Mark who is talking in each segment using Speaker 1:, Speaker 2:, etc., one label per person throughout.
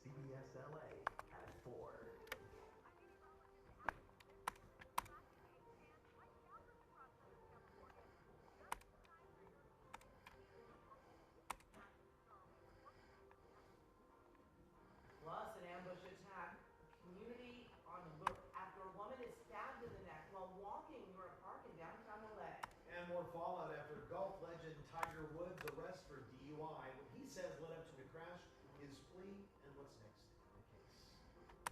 Speaker 1: CBS LA at 4.
Speaker 2: Plus, an ambush attack. Community on alert after a woman is stabbed in the neck while walking near a park in downtown LA.
Speaker 3: And more fallout after golf legend Tiger Woods' arrest for DUI. What he says led up to the crash, his plea, and what's next in the case.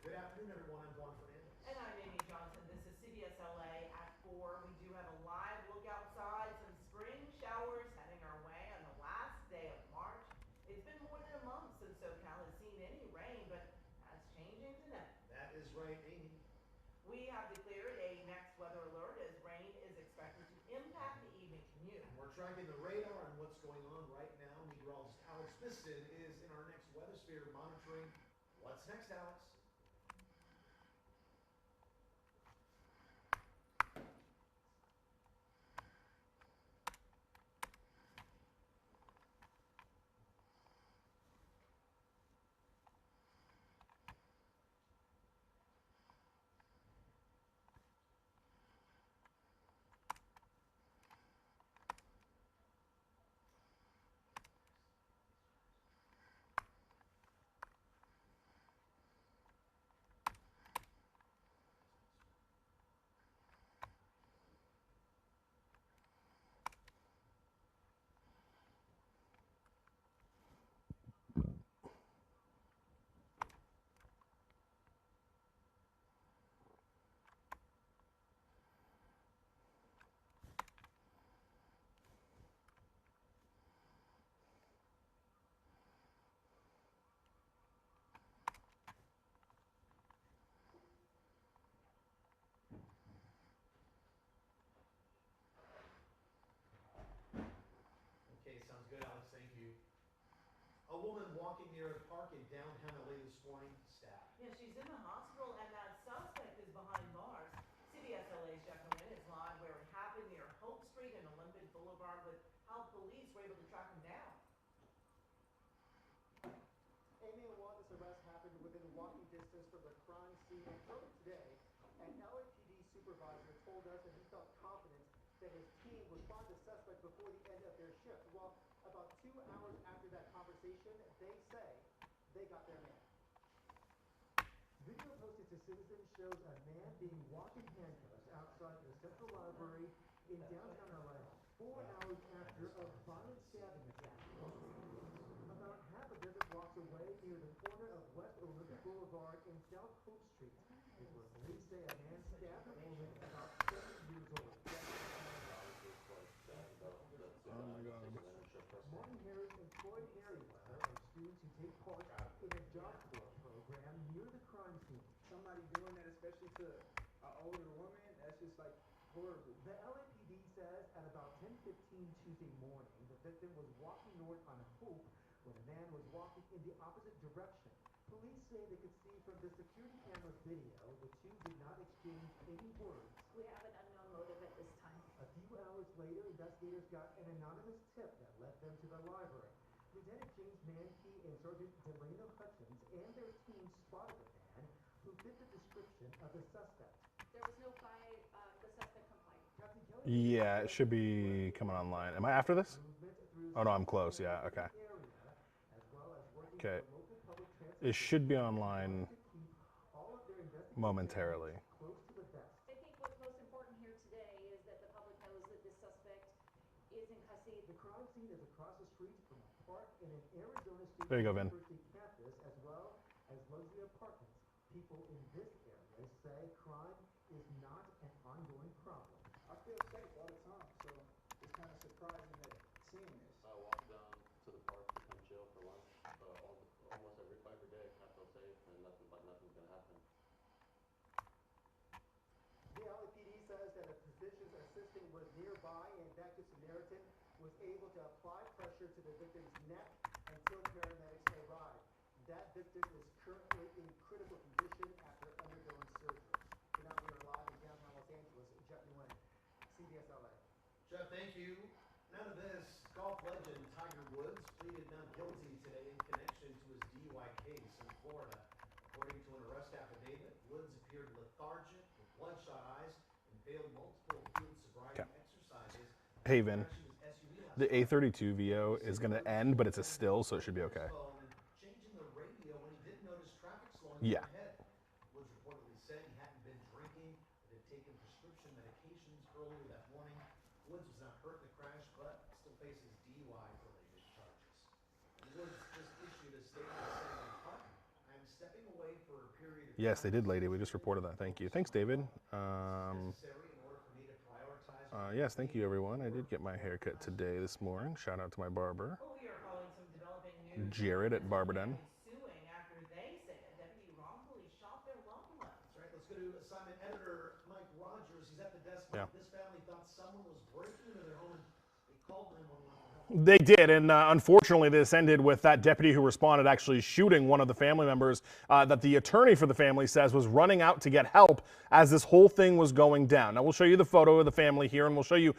Speaker 3: Good afternoon, everyone. I'm Juan Fernandez.
Speaker 2: And I'm Amy Johnson. This is CBS LA at 4. We do have a live look outside. Some spring showers heading our way on the last day of March. It's been more than a month since SoCal has seen any rain, but that's changing tonight.
Speaker 3: That is right, Amy.
Speaker 2: We have declared a next weather alert as rain is expected to impact the evening commute.
Speaker 3: We're tracking the radar on what's going on right now. Meteorologist Alex Biston is in our next weather sphere monitoring. What's next, Alex? Okay, sounds good, Alex. Thank you. A woman walking near a park in downtown LA this morning, stabbed.
Speaker 2: Yeah, she's in the hospital and that suspect is behind bars. CBS LA's Jeff Nguyen is live where it happened near Hope Street and Olympic Boulevard with how police were able to track him down.
Speaker 4: Amy and Juan, this arrest happened within walking distance from the crime scene early today. An LAPD supervisor told us that he felt confident that his team would find the suspect before the end of their shift. Well, about 2 hours after that conversation, they say they got their man. Video posted to Citizens shows a man being walked in handcuffs outside the Central Library in downtown LA 4 hours after a violent stabbing attack. About half a dozen blocks away near the corner of West Olympic Boulevard and South Hope Street is where police say a man stabbed a woman about 7 years old. Martin Harris and Floyd Merriweather are students who take part in a job corps program near the crime scene.
Speaker 5: Somebody doing that, especially to an older woman, that's just like horrible.
Speaker 4: The LAPD says at about 10:15 Tuesday morning, the victim was walking north on Hope when a man was walking in the opposite direction. Police say they could see from the security camera video the two did not exchange any words.
Speaker 6: We have an unknown motive at this time.
Speaker 4: A few hours later, investigators got an anonymous tip that led them to the library. Lieutenant James Mankey and Sergeant Delano Hutchins and their team spotted a man who fit the description of the suspect.
Speaker 6: There was no fight. The suspect complied.
Speaker 4: Captain Kelly
Speaker 7: Yeah, it should be coming online. Am I after this? Oh no, I'm close. Yeah, okay. Okay. It should be online momentarily.
Speaker 6: I think what's most important here today is that the public knows that this suspect is in custody.
Speaker 4: The crime scene is across the street from a park in an Arizona State
Speaker 7: There you go, Vin.
Speaker 4: University campus, as well as luxury apartments. People in this area say crime is not an ongoing problem.
Speaker 5: I feel safe all the time, so it's kind of surprising that seeing this.
Speaker 8: I walk down to the park to come chill for lunch almost every day. I feel safe and nothing's gonna happen.
Speaker 4: The LAPD says that a physician's assistant was nearby and that good Samaritan was able to apply pressure to the victim's neck until paramedics arrived. That victim is currently in critical condition after undergoing surgery. Tonight we are live in downtown Los Angeles. Jeff Nguyen, CBS LA.
Speaker 3: Jeff, thank you. Now to this. Golf legend Tiger Woods pleaded not guilty today in connection to his DUI case in Florida. failed multiple field sobriety exercises.
Speaker 7: Hey, Vin.
Speaker 3: Crashing his SUV last
Speaker 7: The
Speaker 3: month.
Speaker 7: A32 VO is going to end, but it's a still, so it should be okay.
Speaker 3: Phone and changing the radio when he didn't notice traffic slowing
Speaker 7: Yeah.
Speaker 3: down ahead. Woods reportedly said he hadn't been drinking, but had taken prescription medications earlier that morning. Woods was not hurt in the crash, but still faces DUI-related charges. Woods just issued a statement saying, "I'm stepping away for a period of time."
Speaker 7: Yes, they did, lady. We just reported that. Thank you. Thanks, David.
Speaker 3: Necessary in order for me to prioritize.
Speaker 7: Yes, thank you, everyone. I did get my haircut today, this morning. Shout out to my barber,
Speaker 2: Well, we are following some developing news.
Speaker 7: Jared at Barberden.
Speaker 2: Suing after they say a deputy wrongfully shot their loved one.
Speaker 3: That's right. Let's go to assignment editor Mike Rogers. He's at the desk.
Speaker 7: Yeah.
Speaker 3: This family thought someone was breaking into their home and they called 911 for help.
Speaker 7: They did, and unfortunately, this ended with that deputy who responded actually shooting one of the family members that the attorney for the family says was running out to get help as this whole thing was going down. Now, we'll show you the photo of the family here, and we'll show you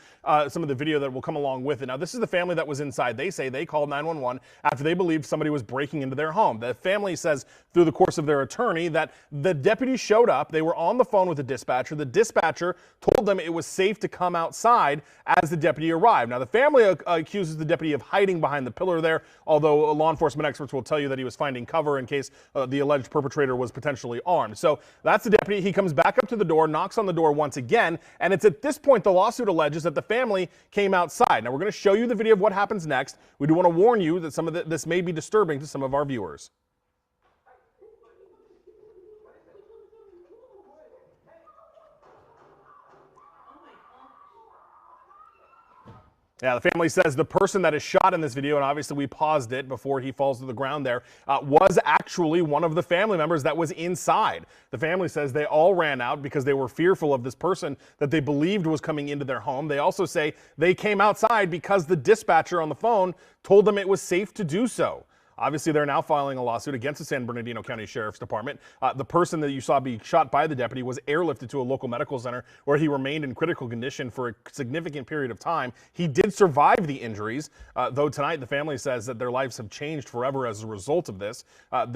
Speaker 7: some of the video that will come along with it. Now, this is the family that was inside. They say they called 911 after they believed somebody was breaking into their home. The family says through the course of their attorney that the deputy showed up. They were on the phone with the dispatcher. The dispatcher told them it was safe to come outside as the deputy arrived. Now, the family accuses the deputy of hiding behind the pillar there, although law enforcement experts will tell you that he was finding cover in case the alleged perpetrator was potentially armed. So that's the deputy. He comes back up to the door, knocks on the door once again, and it's at this point the lawsuit alleges that the family came outside. Now, we're going to show you the video of what happens next. We do want to warn you that some of this may be disturbing to some of our viewers. Yeah, the family says the person that is shot in this video, and obviously we paused it before he falls to the ground there, was actually one of the family members that was inside. The family says they all ran out because they were fearful of this person that they believed was coming into their home. They also say they came outside because the dispatcher on the phone told them it was safe to do so. Obviously, they're now filing a lawsuit against the San Bernardino County Sheriff's Department. The person that you saw be shot by the deputy was airlifted to a local medical center where he remained in critical condition for a significant period of time. He did survive the injuries, though tonight the family says that their lives have changed forever as a result of this.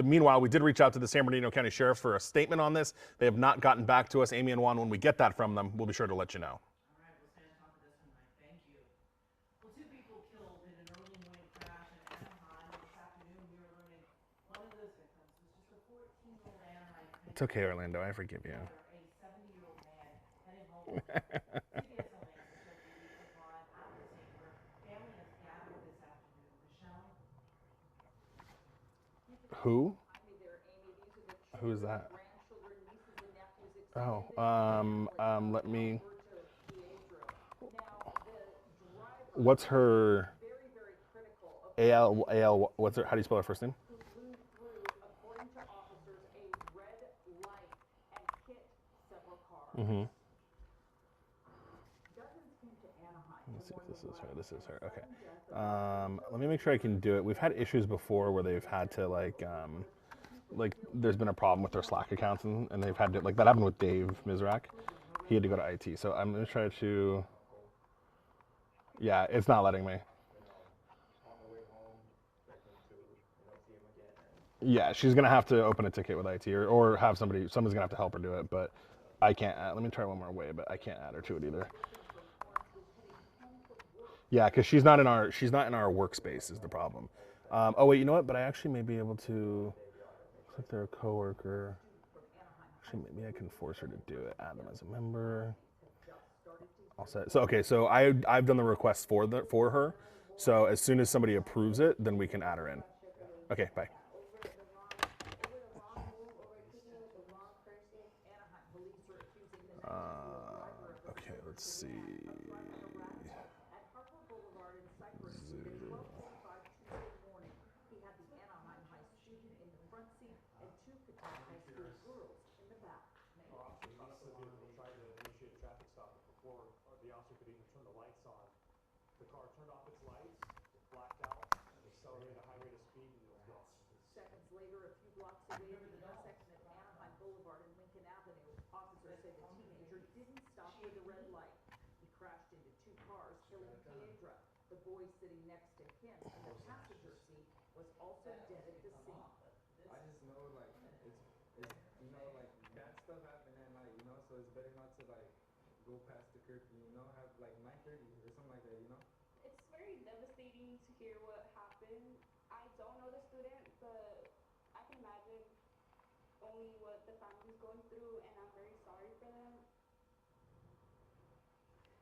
Speaker 7: Meanwhile, we did reach out to the San Bernardino County Sheriff for a statement on this. They have not gotten back to us. Amy and Juan, when we get that from them, we'll be sure to let you know. It's okay, Orlando. I forgive you. Who? Who is that? Oh, let me. What's her? AL. What's her? How do you spell her first name? Mm-hmm. Let's see if this is her. This is her. Okay. Let me make sure I can do it. We've had issues before where they've had to like there's been a problem with their Slack accounts and they've had to like that happened with Dave Mizrak. He had to go to IT. So I'm gonna try to. Yeah, it's not letting me. Yeah, she's gonna have to open a ticket with IT or have someone's gonna have to help her do it, but. I can't add, let me try one more way, but I can't add her to it either. Yeah, because she's not in our workspace is the problem. Oh wait, you know what? But I actually may be able to click their coworker. Actually, maybe I can force her to do it. Add them as a member. All set. So okay, so I've done the request for her. So as soon as somebody approves it, then we can add her in. Okay, bye. Okay, let's see.
Speaker 6: Seconds later, a few blocks away at the intersection of Anaheim Boulevard and Lincoln Avenue, officers say the teenager didn't stop for the red light. He crashed into two cars, killing Piedra. The boy sitting next to him in the passenger seat was also dead at the scene.
Speaker 5: I just know like it's bad stuff happening at night, so it's better not to like go past the curfew, you know, have like 9:30 or something like that, you know?
Speaker 9: It's very devastating to hear what happened. I don't know the student, but I can imagine only what the family's going through, and I'm very sorry for them.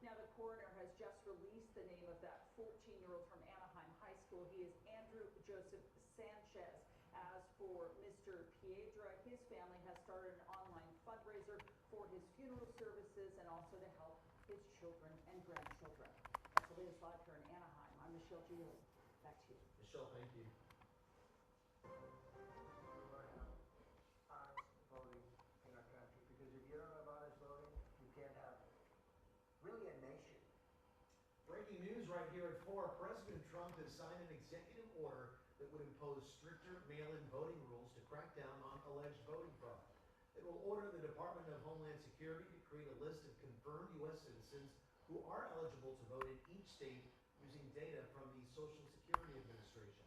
Speaker 6: Now, the coroner has just released the name of that 14-year-old from Anaheim High School. He is Andrew Joseph Sanchez. As for Mr. Piedra, his family has started an online fundraiser for his funeral services and also to help his children and grandchildren. That's the latest live here in Anaheim. I'm Michelle Gill. Back to you.
Speaker 3: Michelle, thank you.
Speaker 4: We want to have honest voting in our country, because if you don't have honest voting, you can't have really a nation.
Speaker 3: Breaking news right here at 4. President Trump has signed an executive order that would impose stricter mail-in voting rules to crack down on alleged voting fraud. It will order the Department of Homeland Security to create a list of confirmed U.S. citizens who are eligible to vote in each state using data from the Social Security Administration.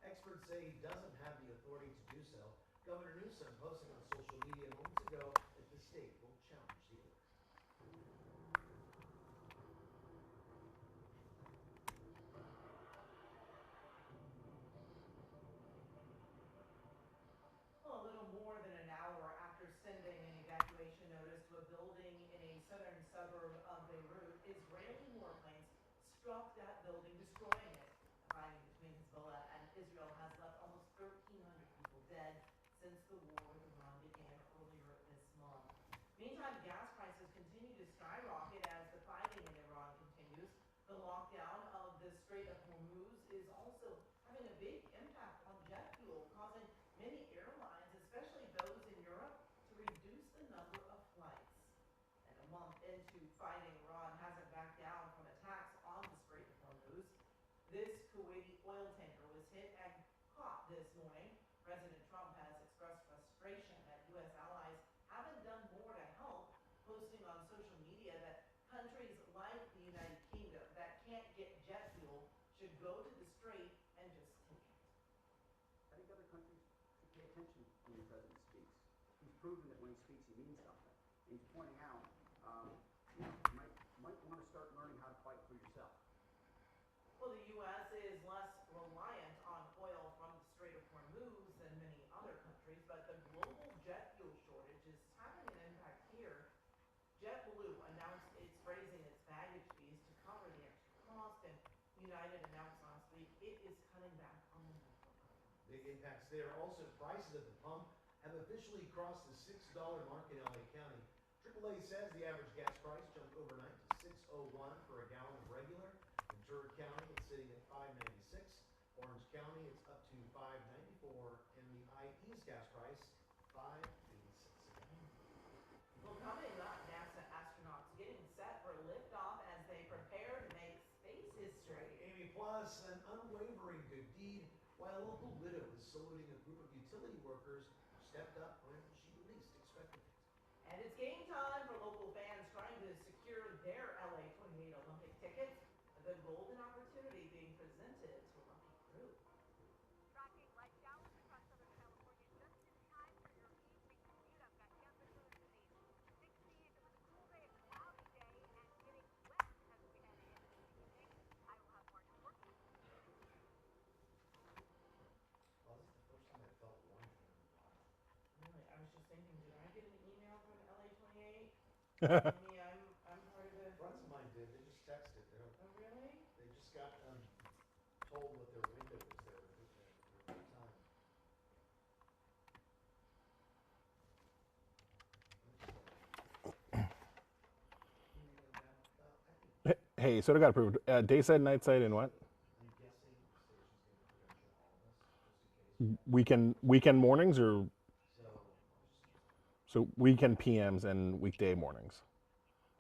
Speaker 3: Experts say he doesn't have the authority to do so. Governor Newsom posted on social media moments ago that the state will challenge the order.
Speaker 2: Well, a little more than an hour after sending an evacuation notice to a building in a southern suburb of Beirut, Israeli warplanes struck that building, destroying it. The fighting between Hezbollah and Israel has left almost 1,300 people dead since the war with Iran began earlier this month. Meantime, gas prices continue to skyrocket as the fighting in Iran continues. The lockdown of the Strait of Hormuz is also having a big impact on jet fuel, causing many airlines, especially those in Europe, to reduce the number of flights. And a month into fighting, Iran hasn't backed down from attacks on the Strait of Hormuz. This Kuwaiti oil tanker was hit and caught this morning. President Trump has expressed frustration that U.S. allies haven't done more to help, posting on social media that countries like the United Kingdom that can't get jet fuel should go to the strait and just take it.
Speaker 10: I think other countries should pay attention when the president speaks. He's proven that when he speaks, he means something. And he's pointing out, you might want to start learning how to fight for yourself.
Speaker 2: Well, the U.S. is less reliant on oil from the Strait of Hormuz than many other countries, but the global jet fuel shortage is having an impact here. JetBlue announced it's raising its baggage fees to cover the extra cost, and United announced last week it is cutting back on the number of flights.
Speaker 3: Big impacts there. Also, prices at the pump have officially crossed the $6 mark in LA County. AAA says the average gas price jumped overnight to $6.01 for a gallon of regular. In Ventura County, it's sitting at $5.96. Orange County, it's up to $5.94, and the IE's gas price, $5.86 again.
Speaker 2: Well, coming up, NASA astronauts getting set for liftoff as they prepare to make space history.
Speaker 3: Amy, plus an unwavering good deed while a local widow is saluting a group of utility workers who stepped up when she least expected it.
Speaker 2: And it's game time for local fans trying to secure their LA 28 Olympic tickets. The golden opportunity being presented to Lucky Crew.
Speaker 11: Tracking light showers across Southern California just in time for your evening commute. I've got temperatures in the 60s with a cool day, a cloudy day, and getting wet as we head into the evening. I will have more to report.
Speaker 3: Well, this is the first time I felt warm here in a while.
Speaker 2: Really, I was just thinking, did I get an email from LA 28? Telling me I'm part of the.
Speaker 3: Friends of mine did. They just texted.
Speaker 2: Oh, really?
Speaker 3: They just got told what their window was there at the time.
Speaker 7: Hey, so it got approved. Day side, night side, and what?
Speaker 3: I'm guessing the station's going to credential all of us just in case.
Speaker 7: Weekend mornings or
Speaker 3: So
Speaker 7: so weekend PMs and weekday mornings.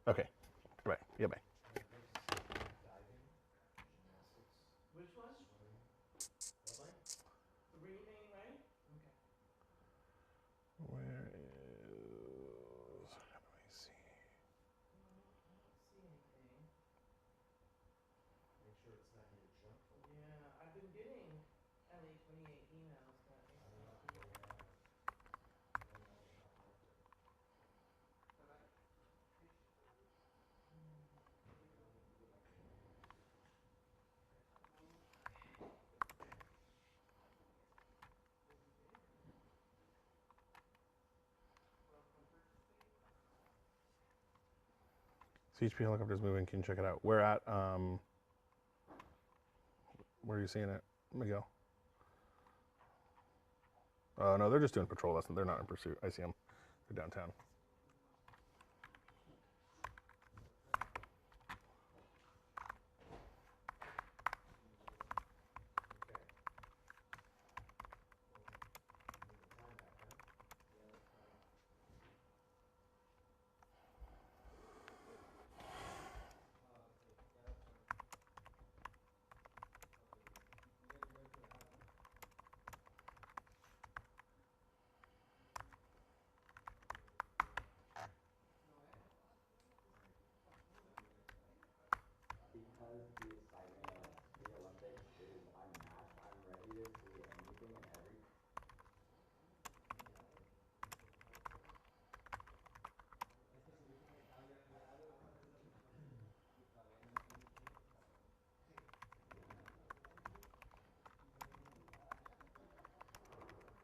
Speaker 7: Okay. Bye. Yeah, bye.
Speaker 3: diving, gymnastics,
Speaker 2: Which one?
Speaker 3: swimming. What, Mike?
Speaker 2: The reading, right? Okay.
Speaker 7: Where is? How do I see?
Speaker 2: I don't see anything.
Speaker 3: Make sure it's not in your junk folder.
Speaker 2: Yeah, I've been getting LA 28 emails, but it's
Speaker 3: I don't know.
Speaker 2: not here.
Speaker 7: CHP helicopters moving. Can you check it out? Where at? Where are you seeing it, Miguel? Oh no, they're just doing patrol. They're not in pursuit. I see them. They're downtown.
Speaker 12: Because the excitement of the Olympics is unmatched, I'm ready to see anything and everything.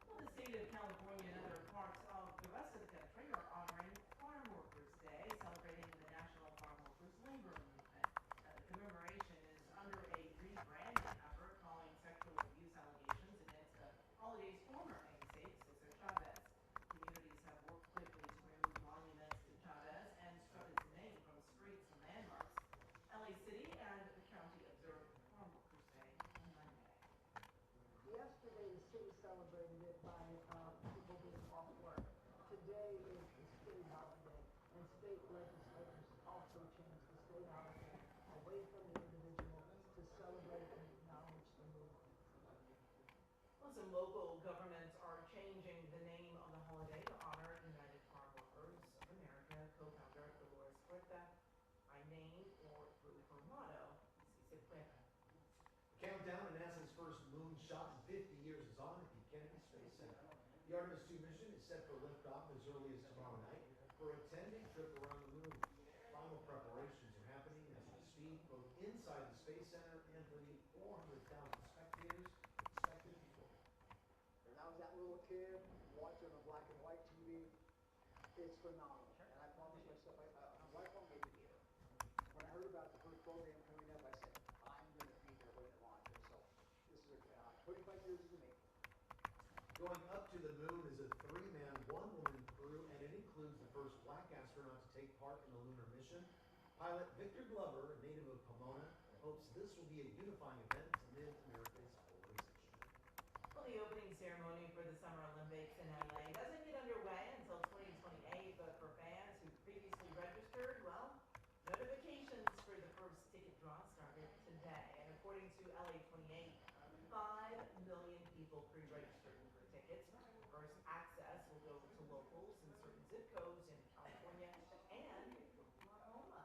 Speaker 2: Well, the state of California and other parts of the rest of the country are honoring Farm Workers Day, celebrating the National Farm Workers Labor Movement. The commemoration is under a rebranding effort following sexual abuse allegations against the holiday's former namesake, Cesar Chavez. Communities have worked quickly to remove monuments to Chavez and scrub his name from streets and landmarks. LA City and the county observed Farm Workers Day on Monday.
Speaker 4: Yesterday, the city celebrated it by people being off work. Today is the state holiday, and state legislators also changed the state holiday away from the individual to celebrate and acknowledge the movement.
Speaker 2: Well, some local governments are changing the name of the holiday to honor United Farm Workers of America co-founder Dolores Huerta by name or through her motto, Si se puede.
Speaker 3: Countdown to NASA's first moonshot in 50 years is on at the Kennedy Space Center. The Artemis 2 mission is set for liftoff as early as tomorrow night for a 10-day trip around the moon. Final preparations are happening as we speak, both inside the Space Center and for the 400,000 spectators expected before.
Speaker 10: When I was that little kid watching on black and white TV, it's phenomenal. And I promised myself, my wife won't make it here. When I heard about the first program coming up, I said, I'm going to be there when it launches. So this is 25 years in the making.
Speaker 3: Going up to the moon is a 3-man, 1-woman crew, and it includes the first black astronaut to take part in the lunar mission. Pilot Victor Glover, a native of Pomona, hopes this will be a unifying event amid America's polarization.
Speaker 2: Well, the opening ceremony for the Summer Olympics in LA doesn't get underway until 2028, but for fans who previously registered, well, notifications for the first ticket draw started today. And according to LA 28, 5 million people pre-registered for tickets. First access will go to locals in certain zip codes in California and Oklahoma.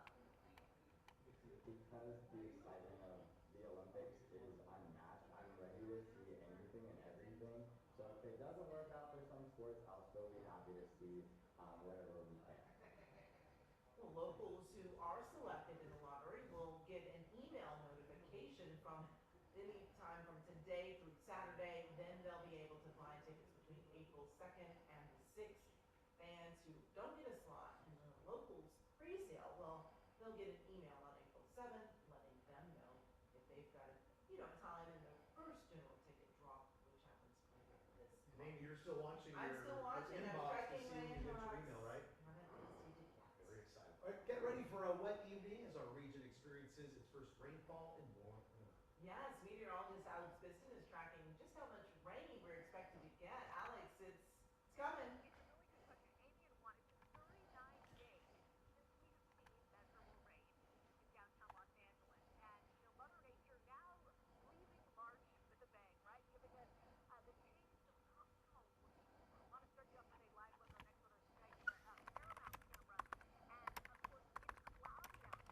Speaker 12: Because the excitement of the Olympics is unmatched, I'm ready to see anything and everything. So if it doesn't work out for some sports, I'll still be happy to see whatever we can.
Speaker 2: Well, locals who are selected in the lottery will get an email notification from any time from today through Saturday. Then they'll be able to buy tickets between April 2nd and the 6th. Fans who don't get a slot in the locals pre-sale, well, they'll get an email on April 7th letting them know if they've got time in the first general ticket drop, which happens later this month.
Speaker 3: And Amy, you're still watching
Speaker 2: I'm
Speaker 3: your
Speaker 2: still watching. I'm
Speaker 3: inbox to
Speaker 2: checking
Speaker 3: see
Speaker 2: my
Speaker 3: when you get your
Speaker 2: inbox.
Speaker 3: email, right?
Speaker 2: Haven't received it yet.
Speaker 3: Very excited. All right, get ready for a wet evening as our region experiences its first rainfall in more than a month.
Speaker 2: Yes, meteorologist Alex Biston is tracking just how much rain we're expected to get. Alex, it's coming.
Speaker 11: It's a really good question, Amy and Juan. It's been 39 days since we have seen measurable rain in downtown Los Angeles. And, Mother Nature now leaving March with a bang, right? Giving us the taste of hot summer we're looking for. I want to start you off today live with our next weather tonight. Paramount camera. And, of course, it's cloudy out.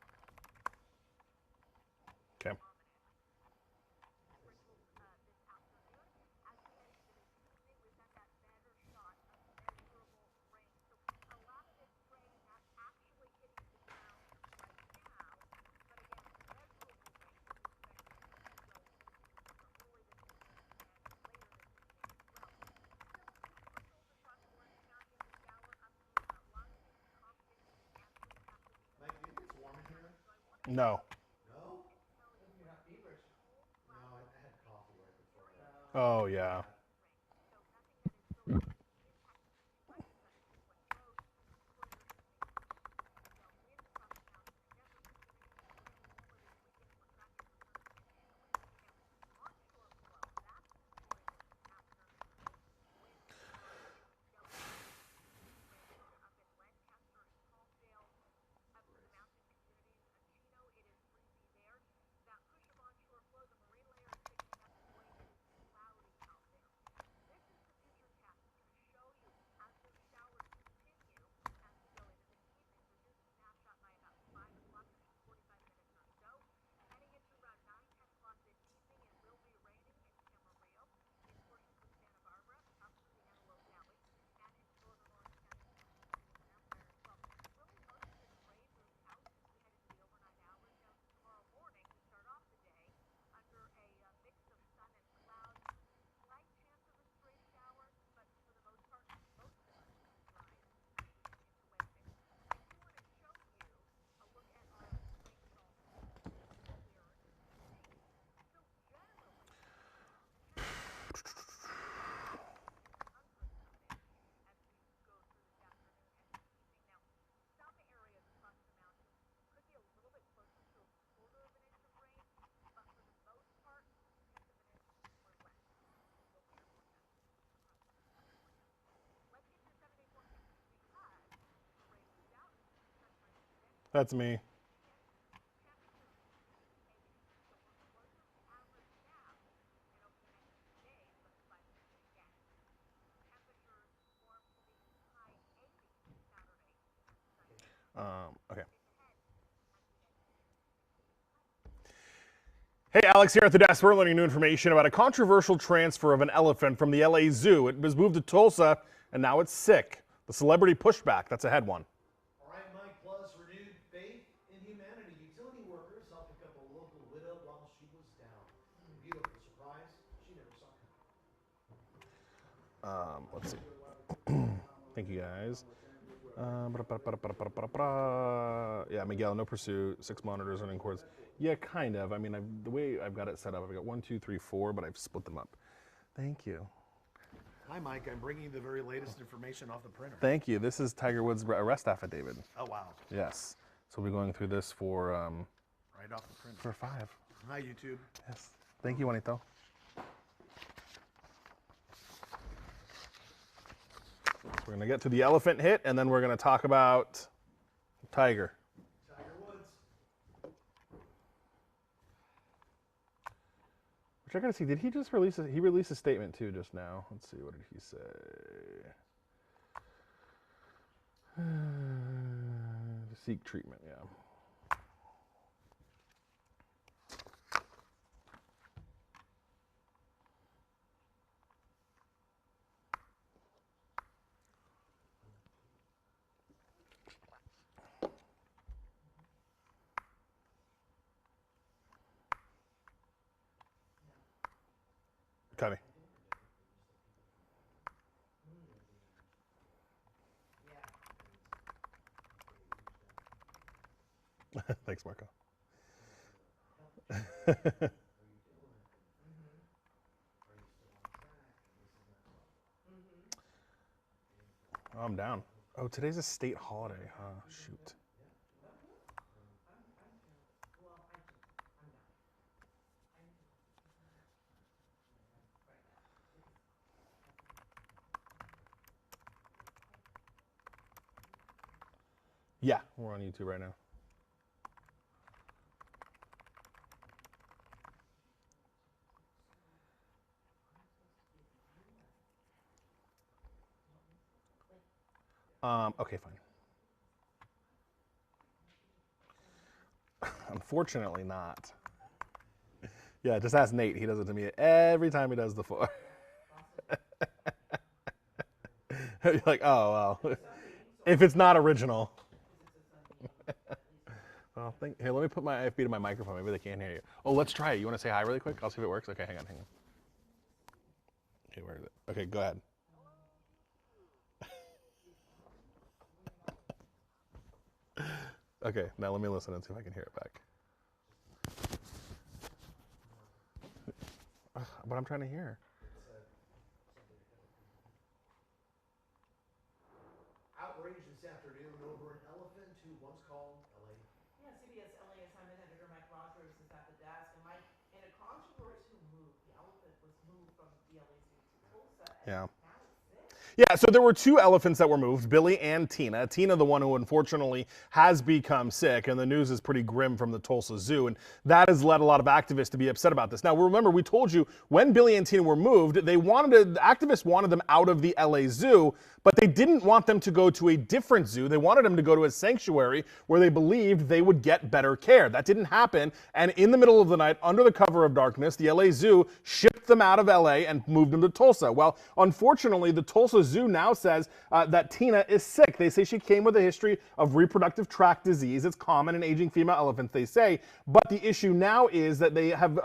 Speaker 7: Okay.
Speaker 11: Sprinkles
Speaker 7: No.
Speaker 3: No?
Speaker 2: You're not feverish.
Speaker 3: No, I had coffee right before that.
Speaker 7: Oh, yeah. That's me. Okay. Hey, Alex here at the desk. We're learning new information about a controversial transfer of an elephant from the LA Zoo. It was moved to Tulsa, and now it's sick. The celebrity pushback. That's a head one.
Speaker 3: All right, Mike, plus renewed faith in humanity. Utility workers helped pick up a local widow while she was down. Beautiful surprise she never saw coming.
Speaker 7: Let's see. Thank you, guys. Yeah, Miguel, no pursuit, 6 monitors running cords. Yeah, kind of. I mean, the way I've got it set up, I've got 1, 2, 3, 4, but I've split them up. Thank you.
Speaker 3: Hi, Mike. I'm bringing you the very latest information off the printer.
Speaker 7: Thank you. This is Tiger Woods' arrest affidavit.
Speaker 3: Oh, wow.
Speaker 7: Yes. So we'll be going through this for
Speaker 3: Right off the printer.
Speaker 7: for 5.
Speaker 3: Hi, YouTube.
Speaker 7: Yes. Thank you, Juanito. So we're gonna get to the elephant hit, and then we're gonna talk about Tiger.
Speaker 3: Tiger Woods.
Speaker 7: Which I gotta see. Did he just release? He released a statement too just now. Let's see. What did he say? Seek treatment. Yeah. Copy. Thanks, Marco. I'm down. Oh, today's a state holiday, huh? Shoot. Yeah, we're on YouTube right now. Okay, fine. Unfortunately not. Yeah, just ask Nate. He does it to me every time he does the 4. You're like, oh, well. If it's not original. Well, here, let me put my IFB to my microphone. Maybe they can't hear you. Oh, let's try it. You want to say hi really quick? I'll see if it works. Okay, hang on. Okay, where is it? Okay, go ahead. Okay, now let me listen and see if I can hear it back. what I'm trying to hear.
Speaker 3: Outrage this afternoon over an elephant who once called LA.
Speaker 2: Yeah, CBS LA assignment editor Mike Rogers is at the desk. And Mike, in a controversial move, the elephant was moved from the LA Zoo to Tulsa. And
Speaker 7: Yeah.
Speaker 2: now it's sick.
Speaker 7: Yeah, so there were two elephants that were moved, Billy and Tina. Tina, the one who unfortunately has become sick, and the news is pretty grim from the Tulsa Zoo, and that has led a lot of activists to be upset about this. Now, remember, we told you when Billy and Tina were moved, the activists wanted them out of the LA Zoo, but they didn't want them to go to a different zoo. They wanted them to go to a sanctuary where they believed they would get better care. That didn't happen, and in the middle of the night, under the cover of darkness, the LA Zoo shipped them out of LA and moved them to Tulsa. Well, unfortunately, the Tulsa Zoo now says that Tina is sick. They say she came with a history of reproductive tract disease. It's common in aging female elephants, they say. But the issue now is that they have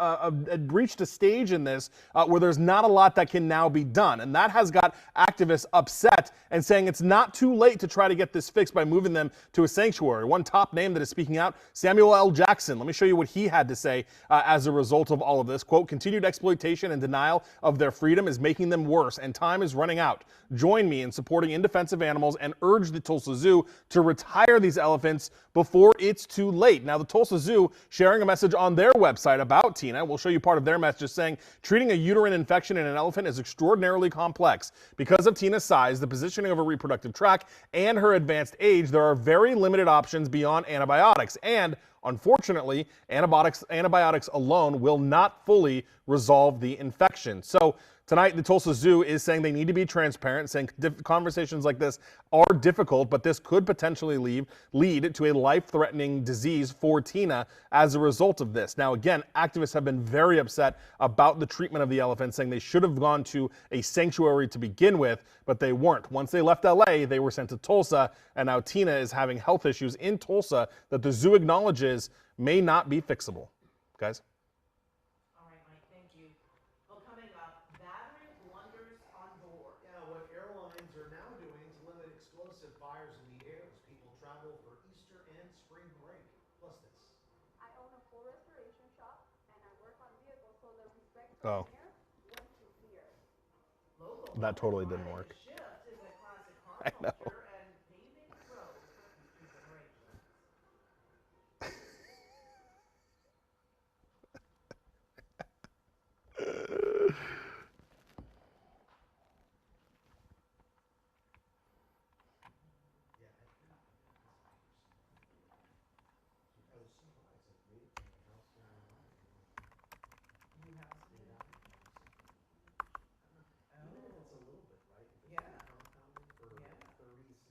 Speaker 7: reached a stage in this where there's not a lot that can now be done. And that has got activists upset and saying it's not too late to try to get this fixed by moving them to a sanctuary. One top name that is speaking out, Samuel L. Jackson. Let me show you what he had to say as a result of all of this. Quote, continued exploitation and denial of their freedom is making them worse, and time is running out. Join me in supporting in defense of animals and urge the Tulsa Zoo to retire these elephants before it's too late. Now, the Tulsa Zoo sharing a message on their website about Tina. We'll show you part of their message saying, treating a uterine infection in an elephant is extraordinarily complex. Because of Tina's size, the positioning of her reproductive tract, and her advanced age, there are very limited options beyond antibiotics. And unfortunately, antibiotics alone will not fully resolve the infection. So tonight, the Tulsa Zoo is saying they need to be transparent, saying conversations like this are difficult, but this could potentially lead to a life-threatening disease for Tina as a result of this. Now, again, activists have been very upset about the treatment of the elephants, saying they should have gone to a sanctuary to begin with, but they weren't. Once they left LA, they were sent to Tulsa, and now Tina is having health issues in Tulsa that the zoo acknowledges may not be fixable. Guys?
Speaker 2: All right, Mike, thank you. Well, coming up, battering blunders on board.
Speaker 3: Yeah, what airlines are now doing to limit explosive fires in the air as people travel for Easter and spring break. Plus this.
Speaker 9: I own a full restoration shop, and I work on vehicles so the respect
Speaker 7: Oh.
Speaker 9: from here went to here.
Speaker 2: Local
Speaker 7: That totally didn't
Speaker 2: Friday
Speaker 7: work.
Speaker 2: Shift is a classic car
Speaker 7: I know.
Speaker 2: culture and paving the road for future generations. You have a city now?
Speaker 3: Even if it's a little bit, right? If it's
Speaker 2: Yeah.
Speaker 3: compounding for
Speaker 2: Yeah.
Speaker 3: 36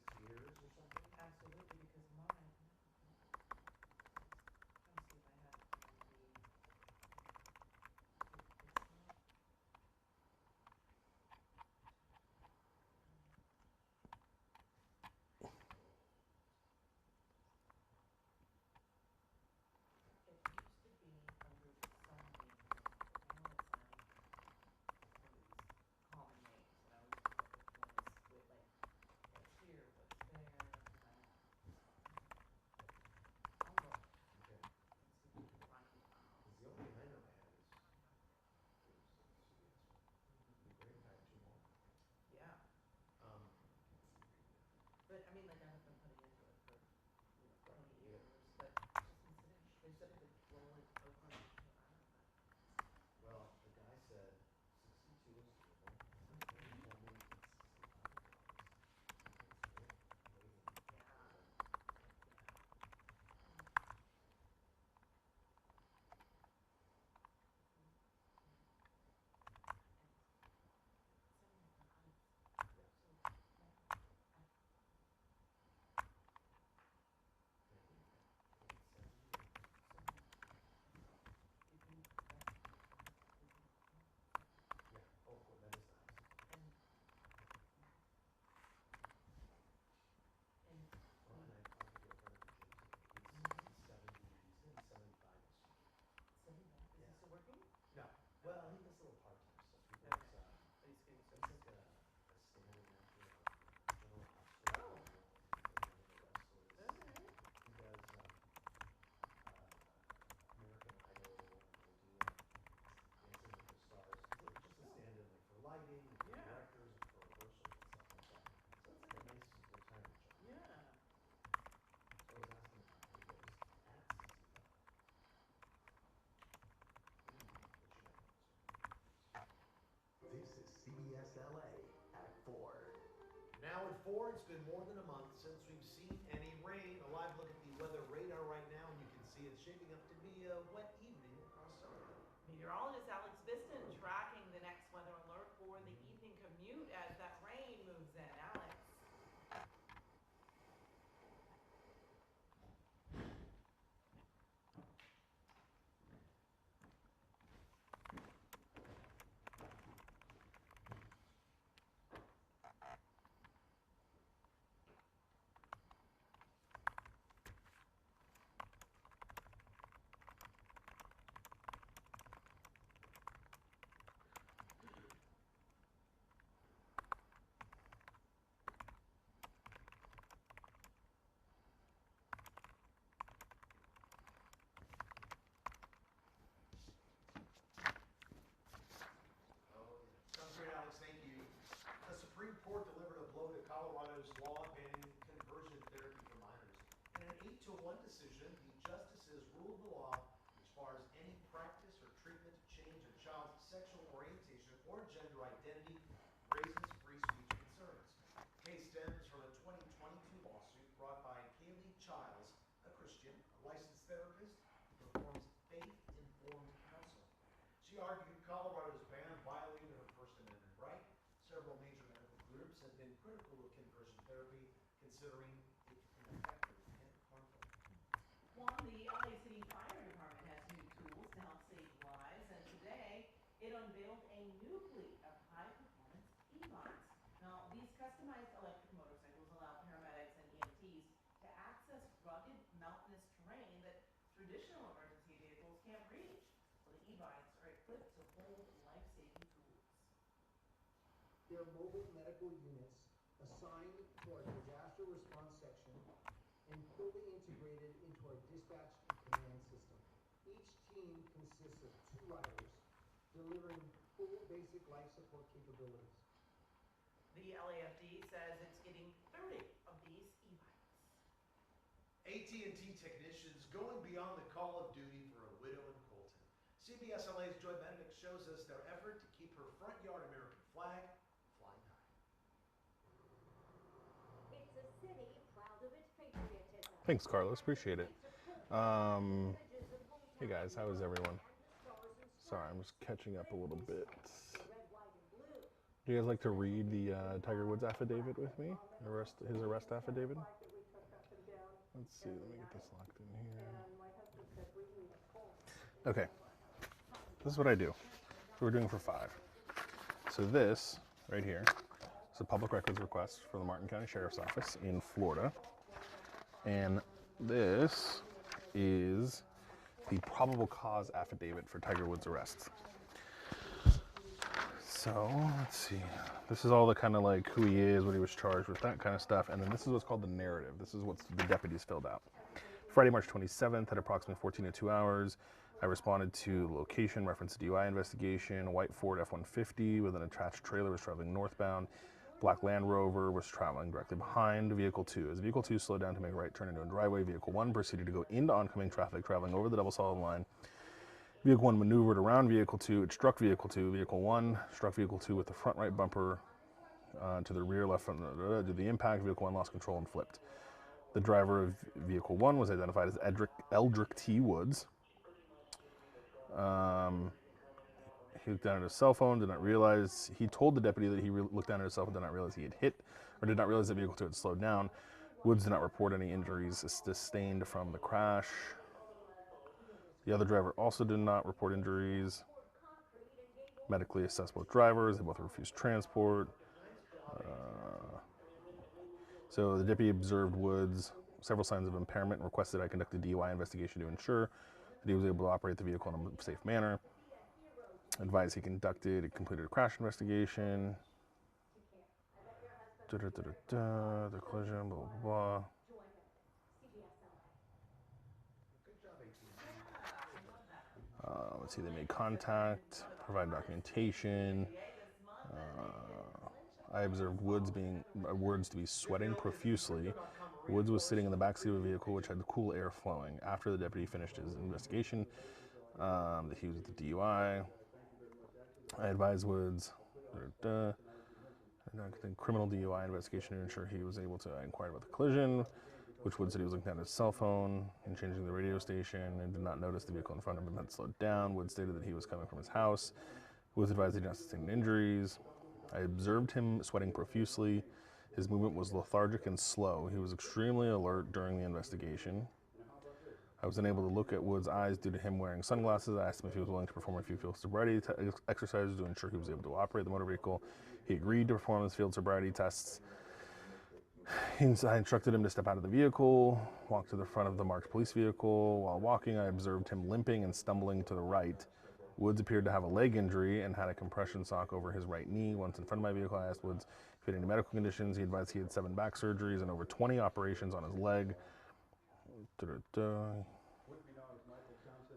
Speaker 3: Now at 4, it's been more than a month since we've seen any rain. A live look at the weather radar right now, and you can see it's shaping up to be a wet evening across Summerville.
Speaker 2: Meteorologist Alex Biston tracking the next weather alert for the evening commute as that rain moves in. Alex.
Speaker 3: Sounds great, Alex. Thank you. The Supreme Court delivered a blow to Colorado's law banning conversion therapy for minors. In an 8-1 decision, the justices ruled the law, which bars any practice or treatment to change a child's sexual orientation or gender identity, raises free speech concerns. The case stems from a 2022 lawsuit brought by Kaylee Childs, a Christian, a licensed therapist who performs faith-informed counseling. She argued Colorado's ban violated her First Amendment right. Several major medical groups have been critical of conversion therapy, considering it ineffective and harmful.
Speaker 2: Juan, the LA City Fire Department has new tools to help save lives, and today it unveiled a new fleet of high-performance e-bikes. Now, these customized electric motorcycles allow paramedics and EMTs to access rugged, mountainous terrain that traditional emergency vehicles can't reach. Well, the e-bikes are equipped to hold life-saving tools.
Speaker 4: They're mobile medical units assigned to our disaster response section and fully integrated into our dispatch and command system. Each team consists of 2 riders delivering full basic life support capabilities.
Speaker 2: The LAFD says it's getting 30 of these e-bikes.
Speaker 3: AT&T technicians going beyond the call of duty for a widow in Colton. CBS LA's Joy Benedict shows us their effort to keep her front yard American flag flying high.
Speaker 11: It's a city proud of its patriotism.
Speaker 7: Thanks, Carlos. Appreciate it. Hey guys, how is everyone? Sorry, I'm just catching up a little bit. Do you guys like to read the Tiger Woods affidavit with me? His arrest affidavit? Let's see, let me get this locked in here. Okay, this is what I do. So we're doing for 5. So this, right here, is a public records request for the Martin County Sheriff's Office in Florida. And this is the probable cause affidavit for Tiger Woods' arrest. So, let's see. This is all the kind of like who he is, what he was charged with, that kind of stuff. And then this is what's called the narrative. This is what the deputies filled out. Friday, March 27th at approximately 14:02 hours, I responded to location, reference DUI investigation. A white Ford F-150 with an attached trailer was traveling northbound. Black Land Rover was traveling directly behind Vehicle 2. As Vehicle 2 slowed down to make a right turn into a driveway, Vehicle 1 proceeded to go into oncoming traffic, traveling over the double solid line. Vehicle 1 maneuvered around Vehicle 2. It struck Vehicle 2. Vehicle 1 struck Vehicle 2 with the front right bumper to the rear left front. Due to the impact, Vehicle 1 lost control and flipped. The driver of Vehicle 1 was identified as Eldrick T. Woods. He looked down at his cell phone, did not realize, he told the deputy that he looked down at his cell phone, did not realize he had hit, or did not realize that Vehicle 2 had slowed down. Woods did not report any injuries sustained from the crash. The other driver also did not report injuries. Medically assessed both drivers, they both refused transport. So the deputy observed Woods several signs of impairment and requested I conduct a DUI investigation to ensure that he was able to operate the vehicle in a safe manner. Advised he completed a crash investigation. The collision, blah, blah, blah. Let's see, they made contact, provided documentation. I observed Woods to be sweating profusely. Woods was sitting in the backseat of a vehicle which had cool air flowing. After the deputy finished his investigation, that he was at the DUI. I advised Woods, conducting criminal DUI investigation to ensure he was able to inquire about the collision, which Wood said he was looking at his cell phone and changing the radio station and did not notice the vehicle in front of him had slowed down. Wood stated that he was coming from his house. Wood advised he did not sustain injuries. I observed him sweating profusely. His movement was lethargic and slow. He was extremely alert during the investigation. I was unable to look at Wood's eyes due to him wearing sunglasses. I asked him if he was willing to perform a few field sobriety exercises to ensure he was able to operate the motor vehicle. He agreed to perform his field sobriety tests. I instructed him to step out of the vehicle, walk to the front of the marked police vehicle. While walking, I observed him limping and stumbling to the right. Woods appeared to have a leg injury and had a compression sock over his right knee. Once in front of my vehicle, I asked Woods if he had any medical conditions. He advised he had 7 back surgeries and over 20 operations on his leg. Due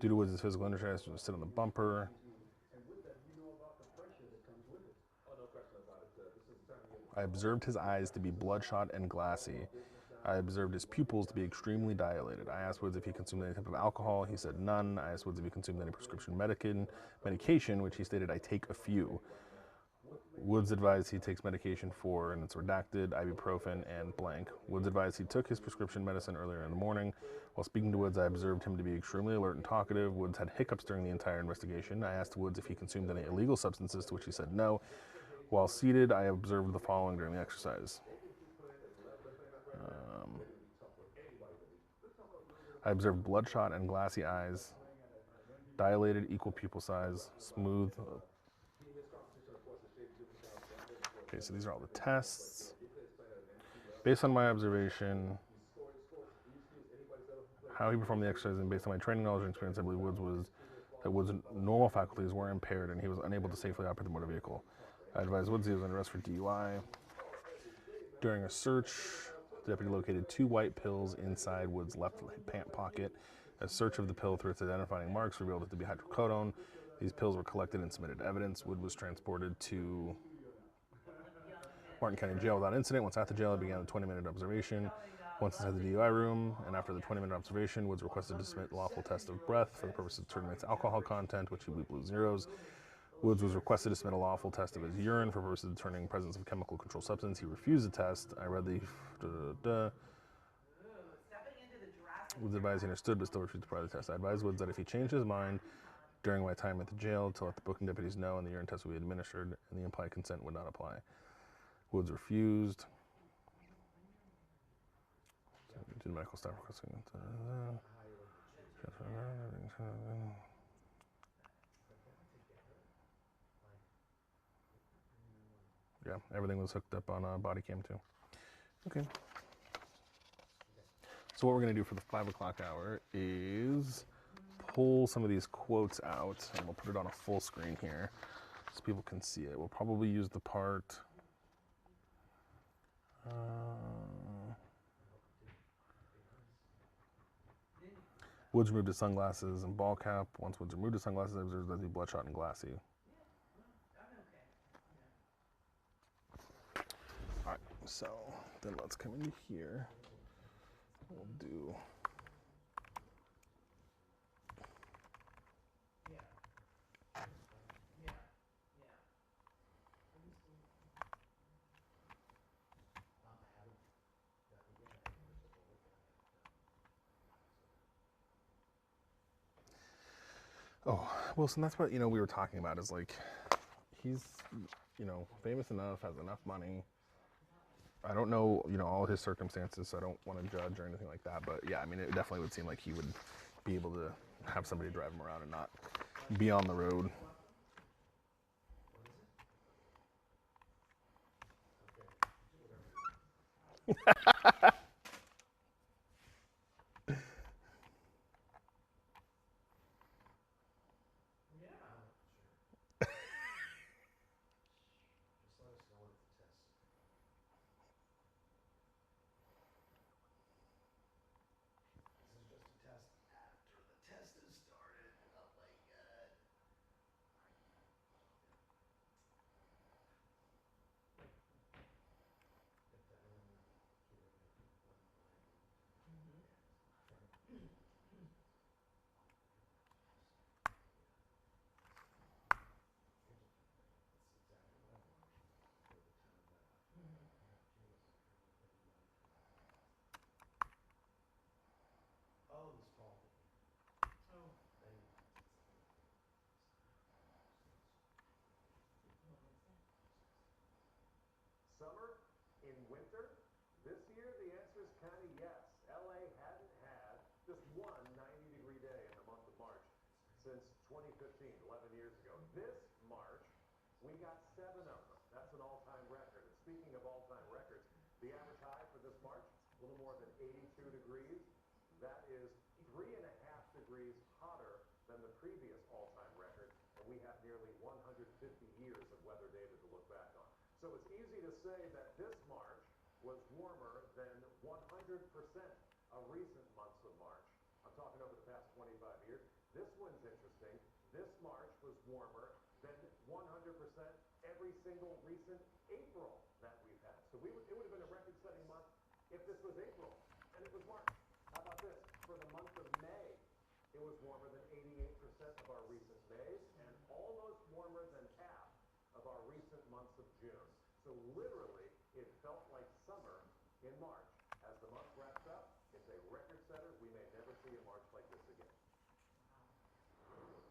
Speaker 7: to Woods' physical injury, I asked him to sit on the bumper. I observed his eyes to be bloodshot and glassy. I observed his pupils to be extremely dilated. I asked Woods if he consumed any type of alcohol. He said none. I asked Woods if he consumed any prescription medication, which he stated, I take a few. Woods advised he takes medication for, and it's redacted, ibuprofen and blank. Woods advised he took his prescription medicine earlier in the morning. While speaking to Woods, I observed him to be extremely alert and talkative. Woods had hiccups during the entire investigation. I asked Woods if he consumed any illegal substances, to which he said no. While seated, I observed the following during the exercise. I observed bloodshot and glassy eyes, dilated equal pupil size, smooth. Okay, so these are all the tests. Based on my observation, how he performed the exercise, and based on my training, knowledge, and experience, I believe Woods' normal faculties were impaired and he was unable to safely operate the motor vehicle. I advised Woods he was under arrest for DUI. During a search, the deputy located 2 white pills inside Woods' left pant pocket. A search of the pill through its identifying marks revealed it to be hydrocodone. These pills were collected and submitted evidence. Wood was transported to Martin County Jail without incident. Once at the jail, I began the 20-minute observation. Once inside the DUI room, and after the 20-minute observation, Woods requested to submit lawful test of breath for the purpose of determining its alcohol content, which he believed blew zeros. Woods was requested to submit a lawful test of his urine for purposes of determining presence of chemical controlled substance. He refused the test. I read the Woods advised he understood, but still refused to provide the test. I advised Woods that if he changed his mind during my time at the jail, to let the booking deputies know, and the urine test would be administered, and the implied consent would not apply. Woods refused. Did medical staff requesting yeah, everything was hooked up on a body cam too. Okay. So what we're going to do for the 5 o'clock hour is pull some of these quotes out, and we'll put it on a full screen here so people can see it. We'll probably use the part. Woods removed his sunglasses and ball cap. Once Woods removed his sunglasses, I observed that he was bloodshot and glassy. All right, so then let's come into here. We'll do. Oh, Wilson, that's what, we were talking about is like, he's, famous enough, has enough money. I don't know, all his circumstances, so I don't want to judge or anything like that. But yeah, I mean, it definitely would seem like he would be able to have somebody drive him around and not be on the road.
Speaker 13: The average high for this March, a little more than 82 degrees. That is 3.5 degrees hotter than the previous all-time record, and we have nearly 150 years of weather data to look back on. So it's easy to say that this March was warmer than 100% of recent months of March. I'm talking over the past 25 years. This one's interesting. This March was warmer than 100% every single recent April that we've had. So it would have been a record-setting month if this was April and it was March. How about this? For the month of May, it was warmer than 88% of our recent Mays and almost warmer than half of our recent months of June. So literally, it felt like summer in March. As the month wraps up, it's a record setter. We may never see a March like this again.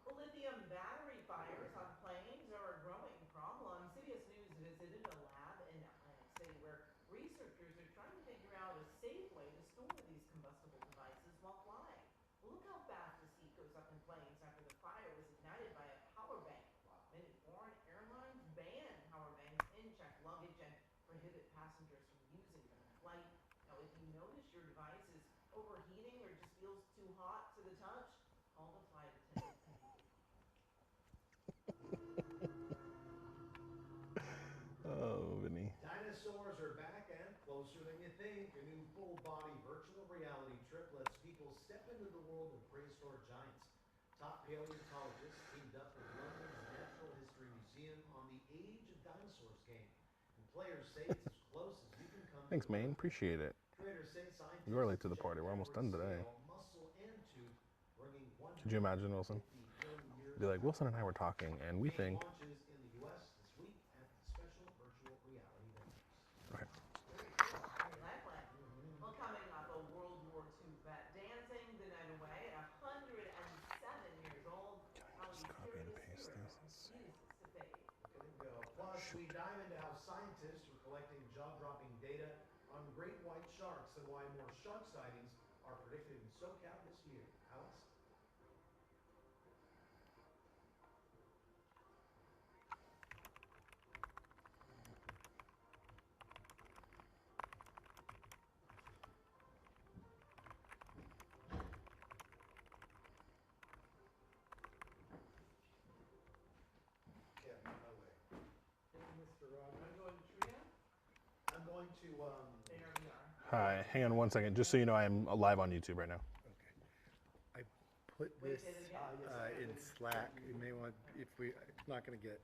Speaker 2: Well, lithium battery fires on planes are a growing problem. CBS News visited a lab in Atlantic City where researchers are trying to figure out a safe way to store these combustible devices while flying. Well, look how fast this heat goes up in planes after the fire was ignited by a power bank. Many foreign airlines ban power banks in checked luggage and prohibit passengers from using them in flight. Now, if you notice your device is overheating or just feels too hot to the touch, call the flight attendant immediately.
Speaker 7: Oh, Vinny.
Speaker 3: Dinosaurs are back and closer than you think. A new full-body virtual reality trip lets people step into the world of prehistoric giants. Top paleontologists teamed up with London's Natural History Museum on the Age of Dinosaurs game. And players say it's as close as you can come.
Speaker 7: Thanks, man. Appreciate it.
Speaker 3: Creators say scientists
Speaker 7: You are late to the party. We're almost done today.
Speaker 3: muscle and tooth, bringing
Speaker 7: Could you imagine, Wilson? Be like, Wilson and I were talking, and we think.
Speaker 3: launches in the U.S. this week at the special virtual reality venues.
Speaker 7: Okay.
Speaker 2: Well, coming up, a World War II vet dancing the night away at 107 years old. How mysterious spirit refuses to fade.
Speaker 3: Look at him go. Plus, we dive into how scientists are collecting jaw-dropping data on great white sharks and why more shark sightings are predicted in SoCal this year. Alice? I'm going to,
Speaker 2: There we are.
Speaker 7: Hi, hang on one second. Just so you know, I am live on YouTube right now.
Speaker 5: Okay. I put this in Slack. You may want, if we, it's not going to get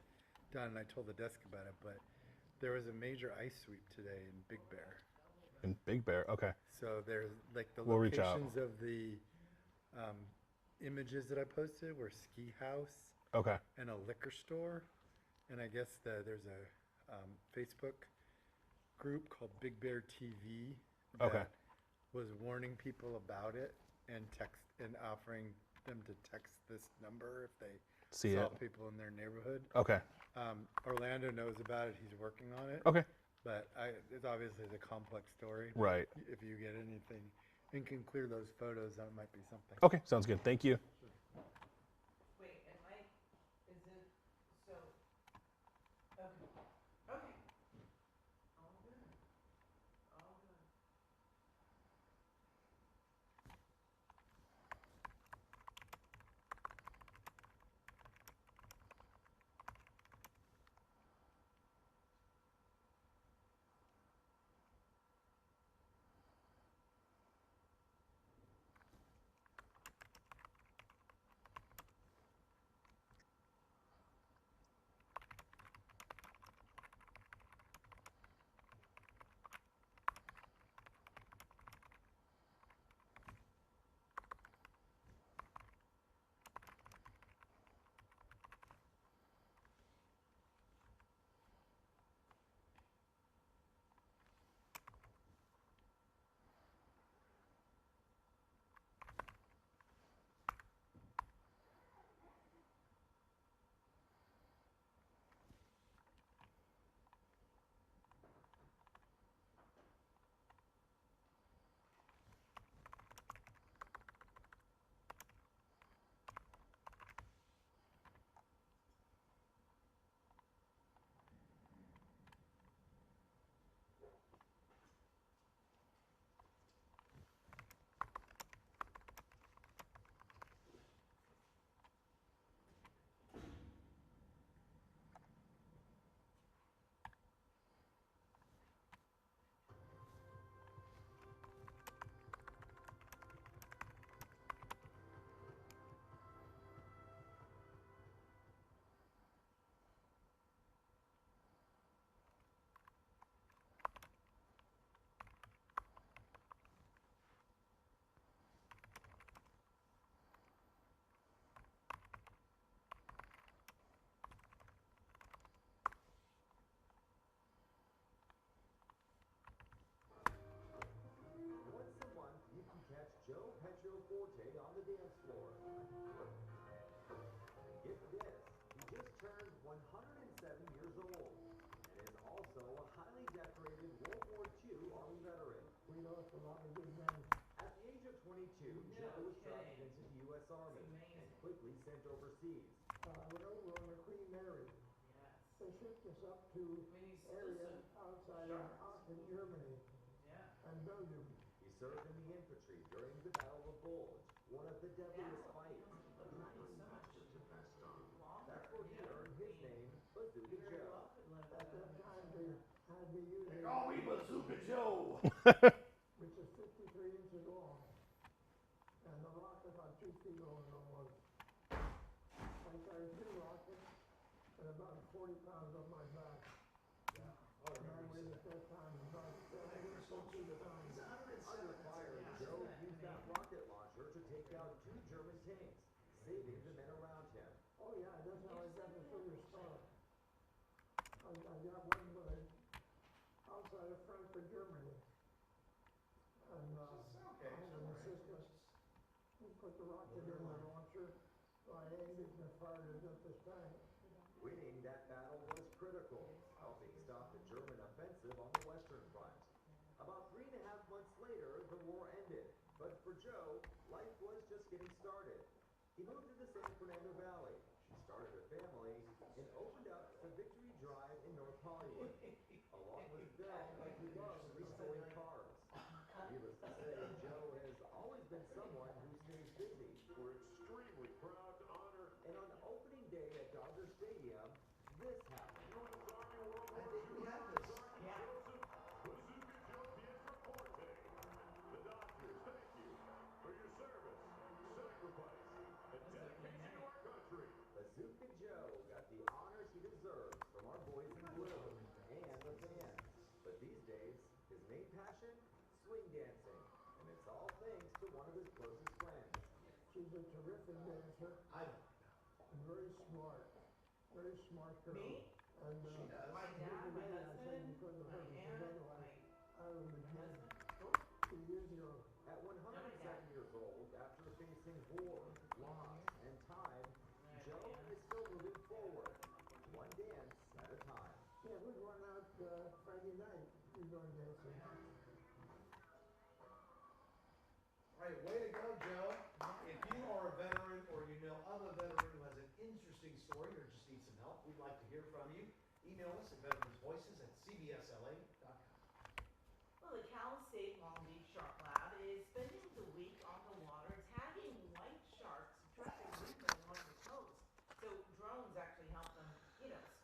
Speaker 5: done. I told the desk about it, but there was a major ice sweep today in Big Bear.
Speaker 7: In Big Bear, okay.
Speaker 5: So there's like the
Speaker 7: We'll reach out.
Speaker 5: locations of the images that I posted were ski house
Speaker 7: Okay.
Speaker 5: and a liquor store, and I guess there's a Facebook group called Big Bear TV that
Speaker 7: Okay.
Speaker 5: was warning people about it and offering them to text this number if they
Speaker 7: See
Speaker 5: saw
Speaker 7: it.
Speaker 5: people in their neighborhood.
Speaker 7: Okay.
Speaker 5: Orlando knows about it. He's working on it.
Speaker 7: Okay.
Speaker 5: But it's obviously a complex story.
Speaker 7: Right.
Speaker 5: If you get anything and can clear those photos, that might be something.
Speaker 7: Okay, sounds good. Thank you.
Speaker 2: Wait, and Mike, is it, so, okay, okay. All good, all good.
Speaker 12: quickly sent overseas.
Speaker 4: Went over on the Queen Mary.
Speaker 2: Yes.
Speaker 4: They shipped us up to areas outside of Aachen, Germany,
Speaker 2: Yeah.
Speaker 4: and Belgium.
Speaker 12: He served in the infantry during the Battle of Bulge, one of the deadliest fights. That's where he earned his name, Bazooka Joe.
Speaker 4: At that time, they had me using.
Speaker 3: Call me Bazooka Joe.
Speaker 4: Which is 53 inches long, and the rocket about 2 feet long almost. I carried 2 rockets and about 40 pounds on my back. And I weighed at that time about 70 pounds.
Speaker 12: Under fire, Joe used that rocket launcher to take out 2 German tanks, saving the men around him.
Speaker 4: Oh yeah, that's how I got the Silver Star. I got one outside of Frankfurt, Germany. And I had an assistant who put the rocket in the launcher, so I aimed it and fired it at this tank.
Speaker 12: Winning that battle was critical, helping stop the German offensive on the Western Front. About 3.5 months later, the war ended, but for Joe, life was just getting started. He moved to the San Fernando Valley. She started a family and opened up the Victory Drive in North Hollywood. Along with Bill, he loves restoring cars. Needless to say, Joe has always been someone who stays busy.
Speaker 13: We're extremely proud to honor
Speaker 12: And on opening day at Dodger Stadium, this happened.
Speaker 13: U.S. Army World
Speaker 3: I
Speaker 13: War
Speaker 3: think
Speaker 13: II
Speaker 3: we have
Speaker 13: Sergeant
Speaker 3: this.
Speaker 13: Joseph Bazooka Joe Pietroforte. The Dodgers, thank you for your service, sacrifice, and dedication to our country.
Speaker 12: Bazooka Joe got the honors he deserves from our boys in blue and the fans. But these days, his main passion? Swing dancing. And it's all thanks to one of his closest friends.
Speaker 4: She's a terrific dancer
Speaker 3: I don't know.
Speaker 4: and very smart girl.
Speaker 2: Me?
Speaker 4: And
Speaker 3: She does.
Speaker 2: My dad, my husband,
Speaker 4: because of
Speaker 2: my
Speaker 4: her,
Speaker 2: aunt,
Speaker 4: otherwise I would have been dead
Speaker 2: husband.
Speaker 4: 2 years ago.
Speaker 12: At 107 years old, after facing war, loss, and time, Joe is still moving forward, one dance at a time.
Speaker 4: Yeah, we'd run out Friday night. We'd go dancing.
Speaker 3: All right, way to go, Joe. If you are a veteran or you know of a veteran who has an interesting story or just needs some help, we'd like to hear from you. Email us at veteransvoices@cbsla.com.
Speaker 2: Well, the Cal State Long Beach Shark Lab is spending the week on the water tagging white sharks traffic movement along the coast. So drones actually help them,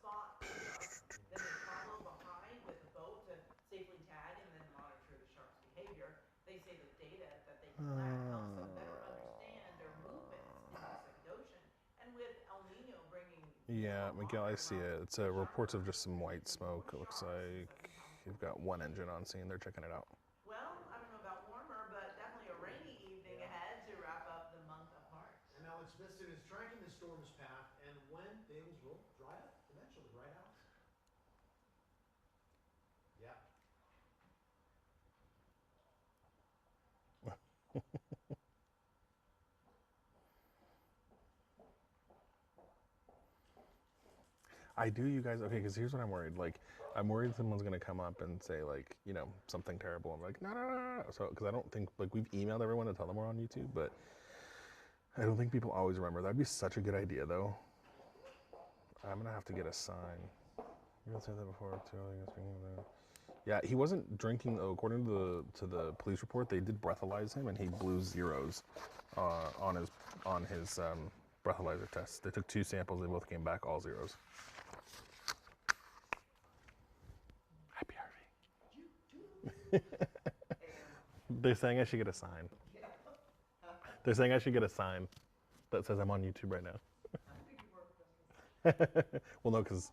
Speaker 2: spot the sharks. Then they follow behind with a boat to safely tag and then monitor the shark's behavior. They say the data that they collect helps them better understand their movements in the Pacific Ocean. And with El Nino bringing
Speaker 7: Yeah, Miguel, I see it. It's reports of just some white smoke. It looks like you've got one engine on scene. They're checking it out.
Speaker 2: Well, I don't know about warmer, but definitely a rainy evening ahead to wrap up the month of March.
Speaker 3: And Alex Biston is tracking the storm's path and when things will dry up eventually, right, Alex? Yeah.
Speaker 7: I do, you guys. Okay, because here's what I'm worried. Like, I'm worried someone's gonna come up and say like, something terrible. I'm like, no, no, no, no. So, because I don't think like we've emailed everyone to tell them we're on YouTube, but I don't think people always remember. That'd be such a good idea, though. I'm gonna have to get a sign. You didn't say that before too. Yeah, he wasn't drinking. Though, according to the police report, they did breathalyze him, and he blew zeros on his breathalyzer test. They took 2 samples. They both came back all zeros. Happy Harvey. They're saying I should get a sign. They're saying I should get a sign that says I'm on YouTube right now. Well, no, because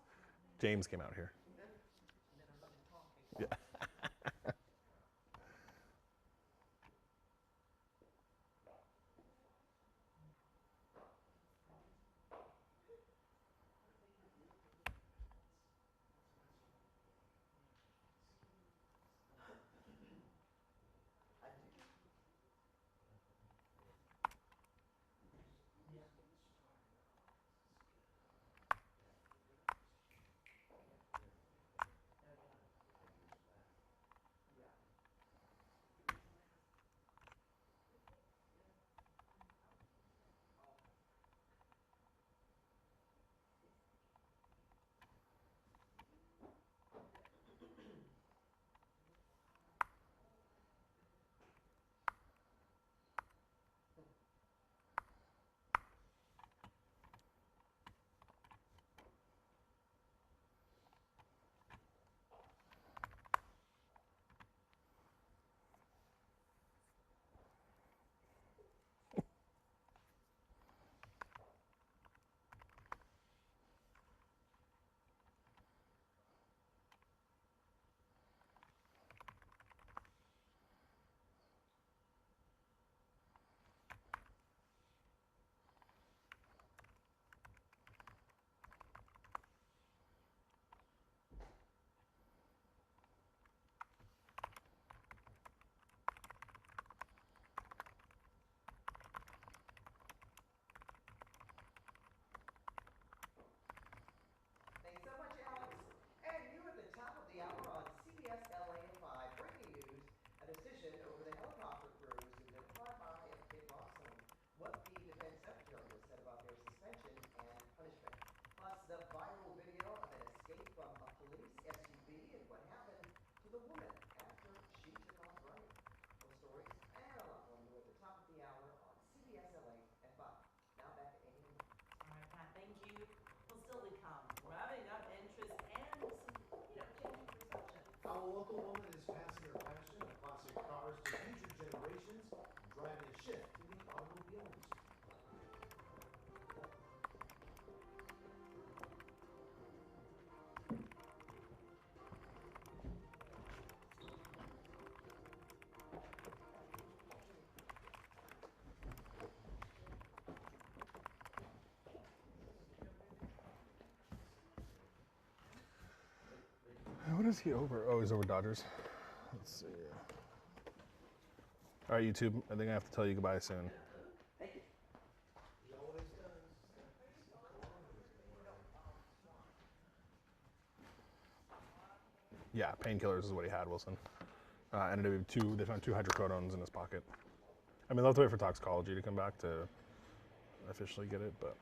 Speaker 7: James came out here. Yeah.
Speaker 3: local woman is passing her passion of classic cars to future generations and driving a shift to the automobile industry.
Speaker 7: What is he over? Oh, he's over Dodgers. Let's see. All right, YouTube. I think I have to tell you goodbye soon.
Speaker 3: He always does.
Speaker 7: Yeah, painkillers is what he had, Wilson. Ended up being they found 2 hydrocodones in his pocket. I mean, they'll have to wait for toxicology to come back to officially get it, but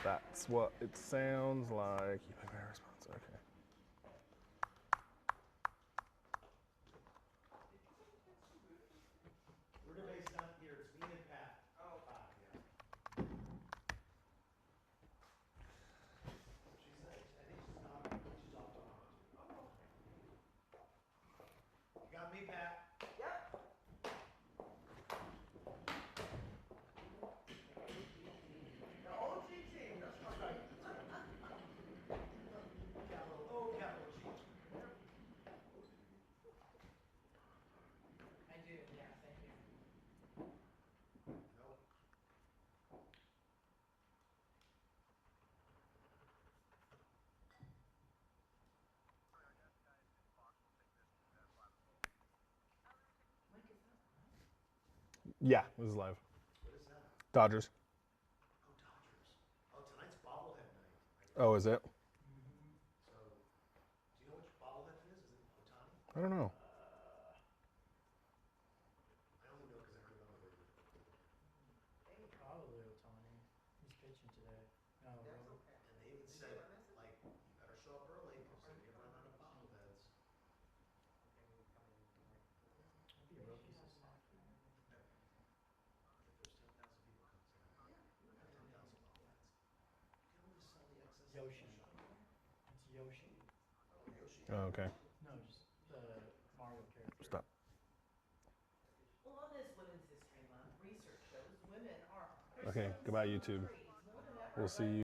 Speaker 7: that's what it sounds like. Response. Okay.
Speaker 3: We're debating out here. It's me and Pat. Oh, Pat, yeah. I think she's not. She's off tomorrow too. Oh. You got me, Pat.
Speaker 2: Yep. The OG team, that's right.
Speaker 3: Capital G.
Speaker 2: I do, yeah, thank you.
Speaker 3: Nope.
Speaker 7: Yeah, this is live.
Speaker 3: What is that?
Speaker 7: Dodgers.
Speaker 3: Oh, Dodgers. Oh, tonight's bobblehead night.
Speaker 7: Oh, is it?
Speaker 3: So, do you know which bobblehead it is? Is it Otani?
Speaker 7: I don't know.
Speaker 3: I only know because I heard another very difficult quarterback.
Speaker 14: Probably Otani. He's pitching today. No, Robert.
Speaker 3: And they even said, like, you better show up early because they're going to run out of bobbleheads.
Speaker 14: Maybe rookies this time.
Speaker 3: If there's 10,000 people come tonight, you have 10,000 bobbleheads. You can only sell the excess.
Speaker 14: Yoshi. It's Yoshi.
Speaker 3: Oh, Yoshi.
Speaker 7: Oh, okay.
Speaker 14: No, just the Mario character.
Speaker 7: Stop.
Speaker 2: Well, on this Women's History Month, research shows women are
Speaker 7: Okay, goodbye, YouTube. We'll see you.